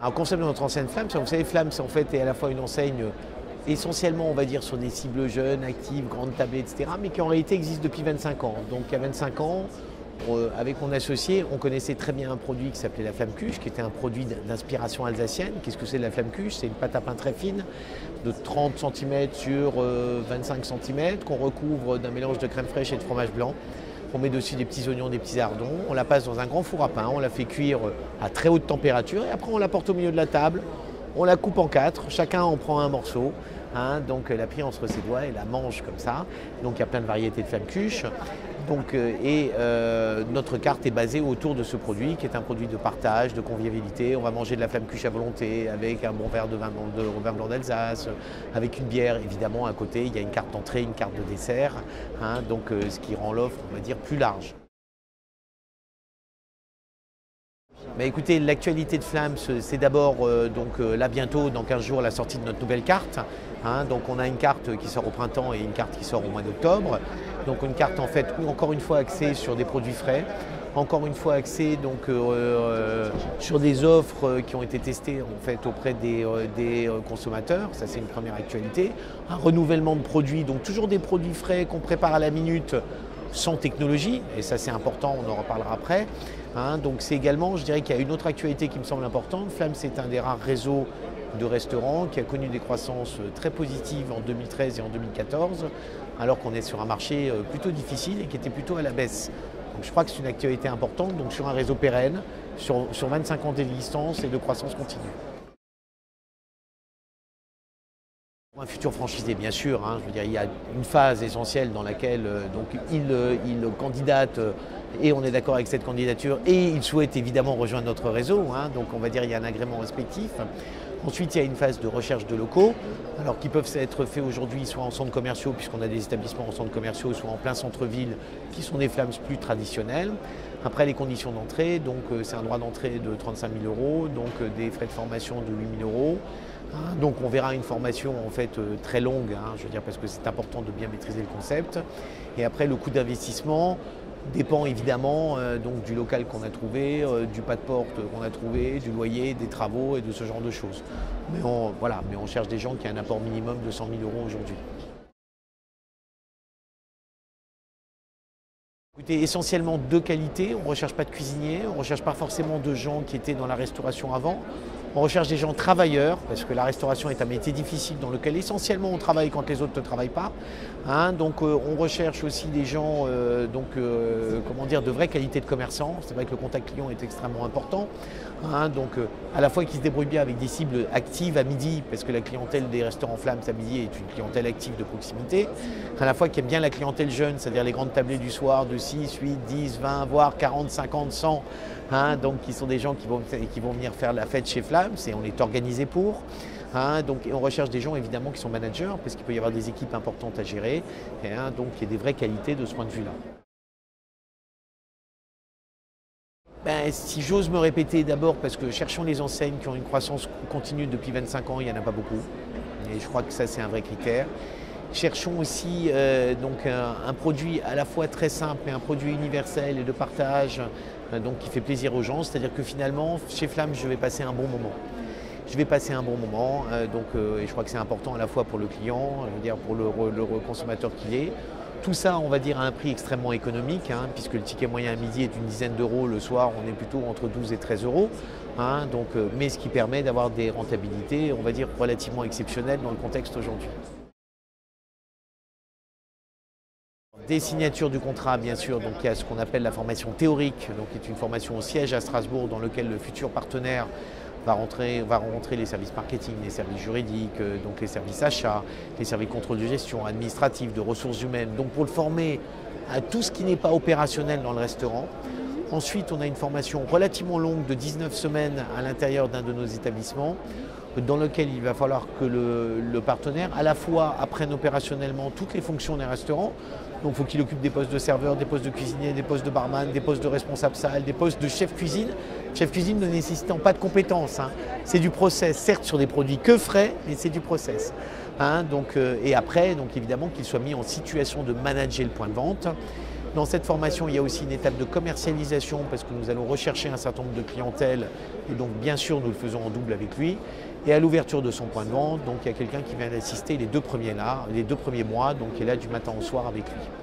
Alors, le concept de notre enseigne Flams, vous savez, Flams en fait est à la fois une enseigne essentiellement, on va dire, sur des cibles jeunes, actives, grandes tablées, etc., mais qui en réalité existe depuis 25 ans. Donc, il y a 25 ans, avec mon associé, on connaissait très bien un produit qui s'appelait la flamme cuche, qui était un produit d'inspiration alsacienne. Qu'est-ce que c'est de la flamme cuche? C'est une pâte à pain très fine, de 30 cm sur 25 cm, qu'on recouvre d'un mélange de crème fraîche et de fromage blanc. On met dessus des petits oignons, des petits ardons, on la passe dans un grand four à pain, on la fait cuire à très haute température et après on la porte au milieu de la table, on la coupe en 4, chacun en prend un morceau, donc la plie entre ses doigts et la mange comme ça. Donc il y a plein de variétés de flamme cuche. Donc, notre carte est basée autour de ce produit qui est un produit de partage, de convivialité. On va manger de la flamme cuche à volonté avec un bon verre de vin blanc d'Alsace, avec une bière évidemment à côté. Il y a une carte d'entrée, une carte de dessert, donc ce qui rend l'offre, on va dire, plus large. Mais écoutez, l'actualité de Flams, c'est d'abord là bientôt, dans 15 jours, la sortie de notre nouvelle carte. Donc on a une carte qui sort au printemps et une carte qui sort au mois d'octobre. Donc une carte en fait, encore une fois axée sur des produits frais, encore une fois axée sur des offres qui ont été testées en fait auprès des consommateurs. Ça c'est une première actualité. Un renouvellement de produits, donc toujours des produits frais qu'on prépare à la minute, sans technologie, et ça c'est important, on en reparlera après. Donc c'est également, je dirais qu'il y a une autre actualité qui me semble importante. Flams c'est un des rares réseaux de restaurants qui a connu des croissances très positives en 2013 et en 2014, alors qu'on est sur un marché plutôt difficile et qui était plutôt à la baisse. Donc je crois que c'est une actualité importante, donc sur un réseau pérenne, sur 25 ans d'existence et de croissance continue. Un futur franchisé, bien sûr. Je veux dire, il y a une phase essentielle dans laquelle il candidate et on est d'accord avec cette candidature et il souhaite évidemment rejoindre notre réseau. Donc on va dire qu'il y a un agrément respectif. Ensuite, il y a une phase de recherche de locaux, alors qui peuvent être faits aujourd'hui soit en centres commerciaux, puisqu'on a des établissements en centres commerciaux, soit en plein centre-ville, qui sont des Flams plus traditionnels. Après, les conditions d'entrée, donc c'est un droit d'entrée de 35 000 €, donc des frais de formation de 8 000 €. Donc on verra une formation en fait très longue, je veux dire, parce que c'est important de bien maîtriser le concept. Et après, le coût d'investissement dépend évidemment donc du local qu'on a trouvé, du pas de porte qu'on a trouvé, du loyer, des travaux et de ce genre de choses. Mais on cherche des gens qui ont un apport minimum de 100 000 € aujourd'hui. Écoutez, essentiellement deux qualités. On ne recherche pas de cuisiniers, on ne recherche pas forcément de gens qui étaient dans la restauration avant. On recherche des gens travailleurs, parce que la restauration est un métier difficile dans lequel essentiellement on travaille quand les autres ne travaillent pas. Donc on recherche aussi des gens comment dire, de vraie qualité de commerçants. C'est vrai que le contact client est extrêmement important. Donc à la fois qui se débrouillent bien avec des cibles actives à midi, parce que la clientèle des restaurants Flams à midi est une clientèle active de proximité. À la fois qui aime bien la clientèle jeune, c'est-à-dire les grandes tablées du soir de 6, 8, 10, 20, voire 40, 50, 100. Donc qui sont des gens qui vont venir faire la fête chez Flams et on est organisé pour. Et on recherche des gens évidemment qui sont managers parce qu'il peut y avoir des équipes importantes à gérer. Donc il y a des vraies qualités de ce point de vue-là. Si j'ose me répéter d'abord, parce que cherchons les enseignes qui ont une croissance continue depuis 25 ans, il n'y en a pas beaucoup. Et je crois que ça c'est un vrai critère. Cherchons aussi un produit à la fois très simple mais un produit universel et de partage qui fait plaisir aux gens. C'est-à-dire que finalement, chez Flams, je vais passer un bon moment. Je vais passer un bon moment et je crois que c'est important à la fois pour le client, je veux dire pour le consommateur qu'il est. Tout ça, on va dire, à un prix extrêmement économique, puisque le ticket moyen à midi est une dizaine d'euros. Le soir, on est plutôt entre 12 et 13 €. Mais ce qui permet d'avoir des rentabilités, on va dire, relativement exceptionnelles dans le contexte aujourd'hui. Des signatures du contrat, bien sûr, donc il y a ce qu'on appelle la formation théorique, donc qui est une formation au siège à Strasbourg dans lequel le futur partenaire va rencontrer les services marketing, les services juridiques, donc les services achats, les services contrôle de gestion, administratifs, de ressources humaines, donc pour le former à tout ce qui n'est pas opérationnel dans le restaurant. Ensuite, on a une formation relativement longue de 19 semaines à l'intérieur d'un de nos établissements, dans lequel il va falloir que le partenaire, à la fois, apprenne opérationnellement toutes les fonctions d'un restaurant. Donc il faut qu'il occupe des postes de serveur, des postes de cuisinier, des postes de barman, des postes de responsable salle, des postes de chef cuisine. Chef cuisine ne nécessitant pas de compétences. C'est du process, certes sur des produits que frais, mais c'est du process. Et après, donc évidemment, qu'il soit mis en situation de manager le point de vente. Dans cette formation, il y a aussi une étape de commercialisation parce que nous allons rechercher un certain nombre de clientèles et donc bien sûr nous le faisons en double avec lui. Et à l'ouverture de son point de vente, donc il y a quelqu'un qui vient d'assister les 2 premiers mois, donc qui est là du matin au soir avec lui.